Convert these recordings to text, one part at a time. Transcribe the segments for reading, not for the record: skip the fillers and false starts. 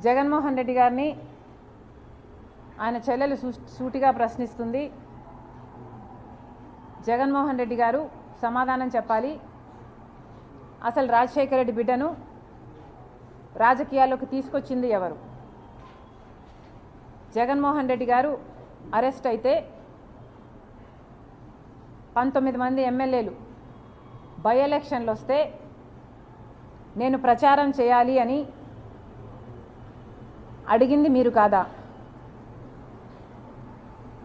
జగన్మోహన్ రెడ్డి గారిని ఆయన చెల్లెలు సూటిగా ప్రశ్నిస్తుంది. జగన్మోహన్ రెడ్డి గారు సమాధానం చెప్పాలి. అసలు రాజశేఖర రెడ్డి బిడ్డను రాజకీయాల్లోకి తీసుకొచ్చింది ఎవరు? జగన్మోహన్ రెడ్డి గారు అరెస్ట్ అయితే 19 మంది ఎమ్మెల్యేలు బై ఎలక్షన్లు వస్తే నేను ప్రచారం చేయాలి అని అడిగింది మీరు కాదా?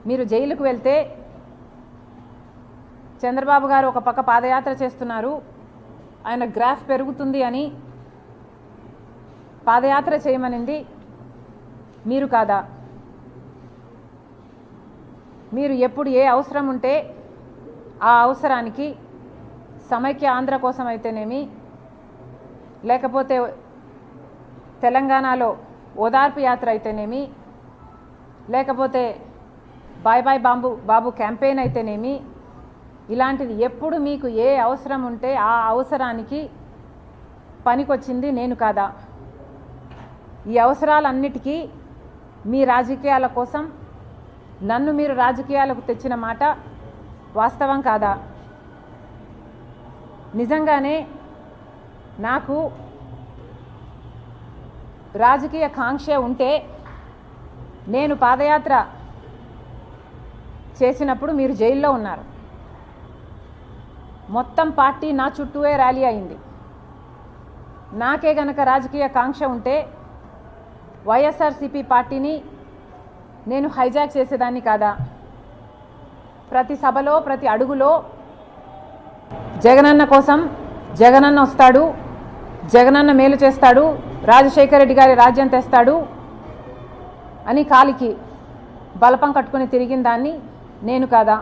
మీరు జైలుకు వెళ్తే చంద్రబాబు గారు ఒక పక్క పాదయాత్ర చేస్తున్నారు, ఆయన గ్రాఫ్ పెరుగుతుంది అని పాదయాత్ర చేయమనింది మీరు కాదా? మీరు ఎప్పుడు ఏ అవసరం ఉంటే ఆ అవసరానికి సమైక్య ఆంధ్ర కోసం అయితేనేమి, లేకపోతే తెలంగాణలో ఓదార్పు యాత్ర అయితేనేమి, లేకపోతే బాయ్ బాయ్ బాబు క్యాంపెయిన్ అయితేనేమి, ఇలాంటిది ఎప్పుడు మీకు ఏ అవసరం ఉంటే ఆ అవసరానికి పనికొచ్చింది నేను కాదా? ఈ అవసరాలన్నిటికీ మీ రాజకీయాల కోసం నన్ను మీరు రాజకీయాలకు తెచ్చిన మాట వాస్తవం కాదా? నిజంగానే నాకు రాజకీయ కాంక్ష ఉంటే నేను పాదయాత్ర చేసినప్పుడు మీరు జైల్లో ఉన్నారు. మొత్తం పార్టీ నా చుట్టూనే ర్యాలీ అయింది. నాకే గనక రాజకీయ కాంక్ష ఉంటే వైఎస్ఆర్సీపీ పార్టీని నేను హైజాక్ చేసేదాన్ని కాదా? ప్రతి సభలో ప్రతి అడుగులో జగనన్న కోసం జగనన్న వస్తాడు, జగనన్న మేలు చేస్తాడు, రాజశేఖర రెడ్డి గారి రాజ్యం తెస్తాడు అని కాలికి బలపం కట్టుకుని తిరిగిన దాన్ని నేను కాదా?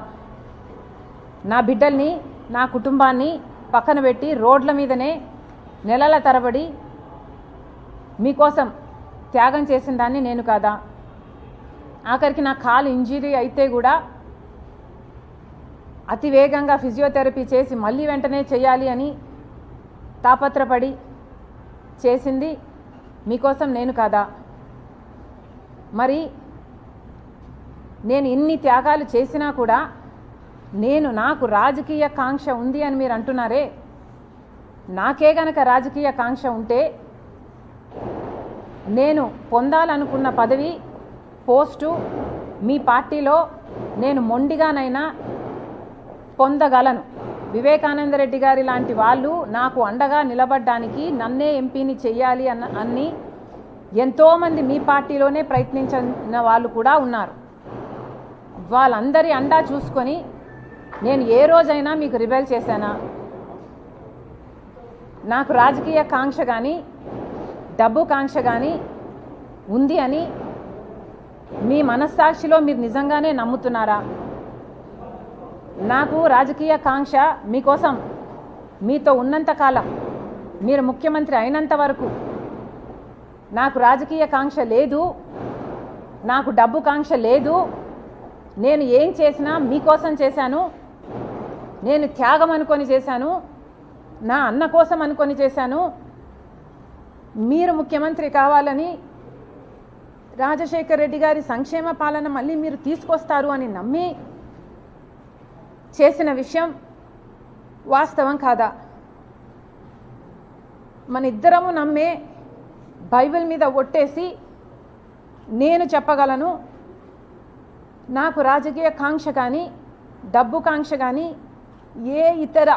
నా బిడ్డల్ని నా కుటుంబాన్ని పక్కన పెట్టి రోడ్ల మీదనే నెలల తరబడి మీకోసం త్యాగం చేసిన దాన్ని నేను కాదా? ఆఖరికి నా కాలు ఇంజరీ అయితే కూడా అతి వేగంగా ఫిజియోథెరపీ చేసి మళ్ళీ వెంటనే చేయాలి అని తాపత్రపడి చేసింది మీకోసం నేను కాదా? మరి నేను ఇన్ని త్యాగాలు చేసినా కూడా నాకు రాజకీయ కాంక్ష ఉంది అని మీరు అంటున్నారే, నాకే గనక రాజకీయ కాంక్ష ఉంటే నేను పొందాలనుకున్న పదవి పోస్టు మీ పార్టీలో నేను మొండిగానైనా పొందగలను. వివేకానంద రెడ్డి గారి లాంటి వాళ్ళు నాకు అండగా నిలబడడానికి నన్నే ఎంపీని చెయ్యాలి అన్ని ఎంతోమంది మీ పార్టీలోనే ప్రయత్నించిన వాళ్ళు కూడా ఉన్నారు. వాళ్ళందరి అండా చూసుకొని నేను ఏ రోజైనా మీకు రిబెల్ చేశానా? నాకు రాజకీయ కాంక్ష కానీ డబ్బు కాంక్ష కానీ ఉంది అని మీ మనస్సాక్షిలో మీరు నిజంగానే నమ్ముతున్నారా? నాకు రాజకీయ కాంక్ష మీకోసం మీతో ఉన్నంతకాలం, మీరు ముఖ్యమంత్రి అయినంత వరకు నాకు రాజకీయ కాంక్ష లేదు, నాకు డబ్బు కాంక్ష లేదు. నేను ఏం చేసినా మీకోసం చేశాను, నేను త్యాగం అనుకొని చేశాను, నా అన్న కోసం అనుకొని చేశాను. మీరు ముఖ్యమంత్రి కావాలని, రాజశేఖర రెడ్డి గారి సంక్షేమ పాలన మళ్ళీ మీరు తీసుకొస్తారు అని నమ్మి చేసిన విషయం వాస్తవం కాదా? మన ఇద్దరము నమ్మే బైబిల్ మీద ఒట్టేసి నేను చెప్పగలను, నాకు రాజకీయ కాంక్ష కానీ డబ్బు కాంక్ష కానీ ఏ ఇతర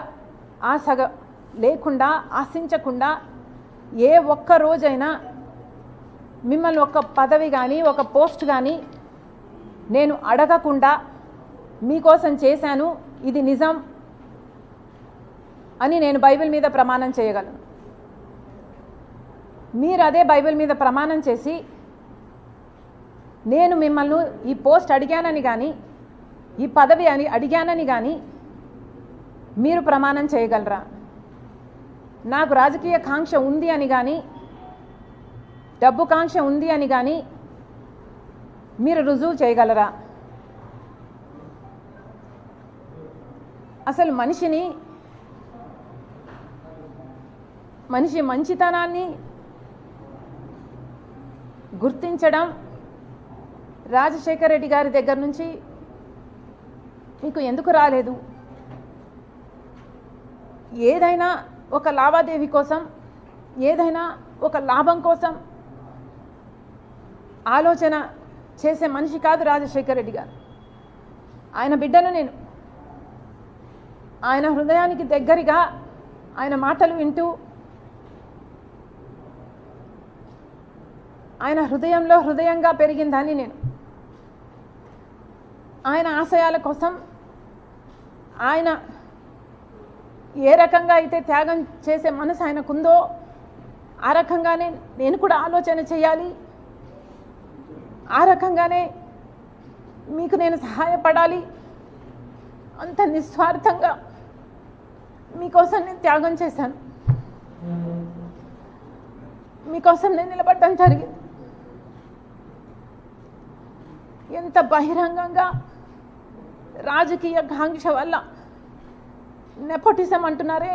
ఆశ లేకుండా, ఆశించకుండా ఏ ఒక్క రోజైనా మిమ్మల్ని ఒక పదవి కానీ ఒక పోస్ట్ కానీ నేను అడగకుండా మీకోసం చేశాను, ఇది నిజం అని నేను బైబిల్ మీద ప్రమాణం చేయగలను. మీరు అదే బైబిల్ మీద ప్రమాణం చేసి నేను మిమ్మల్ని ఈ పోస్ట్ అడిగానని కానీ ఈ పదవి అని అడిగానని కానీ మీరు ప్రమాణం చేయగలరా? నాకు రాజకీయ కాంక్ష ఉంది అని కానీ డబ్బు కాంక్ష ఉంది అని కానీ మీరు రుజువు చేయగలరా? అసలు మనిషి మంచితనాన్ని గుర్తించడం రాజశేఖర రెడ్డి గారి దగ్గర నుంచి మీకు ఎందుకు రాలేదు? ఏదైనా ఒక లావాదేవీ కోసం, ఏదైనా ఒక లాభం కోసం ఆలోచన చేసే మనిషి కాదు రాజశేఖర రెడ్డి గారు. ఆయన బిడ్డను నేను. ఆయన హృదయానికి దగ్గరగా ఆయన మాటలు వింటూ, ఆయన హృదయంలో హృదయంగా పెరిగిందాన్ని నేను. ఆయన ఆశయాల కోసం ఆయన ఏ రకంగా అయితే త్యాగం చేసే మనసు ఆయనకుందో ఆ రకంగానే నేను కూడా ఆలోచన చేయాలి, ఆ రకంగానే మీకు నేను సహాయపడాలి, అంత నిస్వార్థంగా మీకోసం నేను త్యాగం చేశాను, మీకోసం నేను నిలబడటం జరిగింది. ఎంత బహిరంగంగా రాజకీయ కాంక్ష వల్ల నెపోటిజం అంటున్నారే,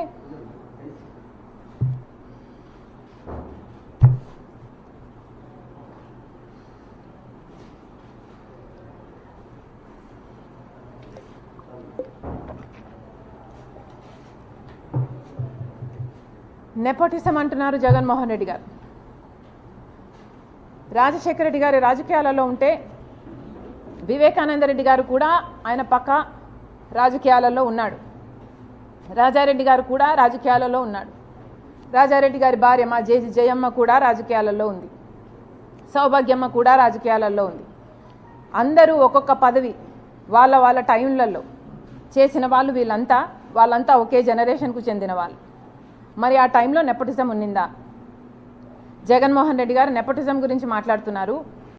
నెపోటిజం అంటున్నారు జగన్మోహన్ రెడ్డి గారు. రాజశేఖర రెడ్డి గారి రాజకీయాలలో ఉంటే వివేకానంద రెడ్డి గారు కూడా ఆయన పక్క రాజకీయాలలో ఉన్నాడు. రాజారెడ్డి గారు కూడా రాజకీయాలలో ఉన్నాడు. రాజారెడ్డి గారి భార్య మా జేజీ జయమ్మ కూడా రాజకీయాలలో ఉంది. సౌభాగ్యమ్మ కూడా రాజకీయాలలో ఉంది. అందరూ ఒక్కొక్క పదవి వాళ్ళ వాళ్ళ టైంలలో చేసిన వాళ్ళు వాళ్ళంతా ఒకే జనరేషన్కు చెందిన వాళ్ళు. మరి ఆ టైంలో నెపోటిజం ఉన్నిందా? జగన్మోహన్ రెడ్డి గారు నెపోటిజం గురించి మాట్లాడుతున్నారు.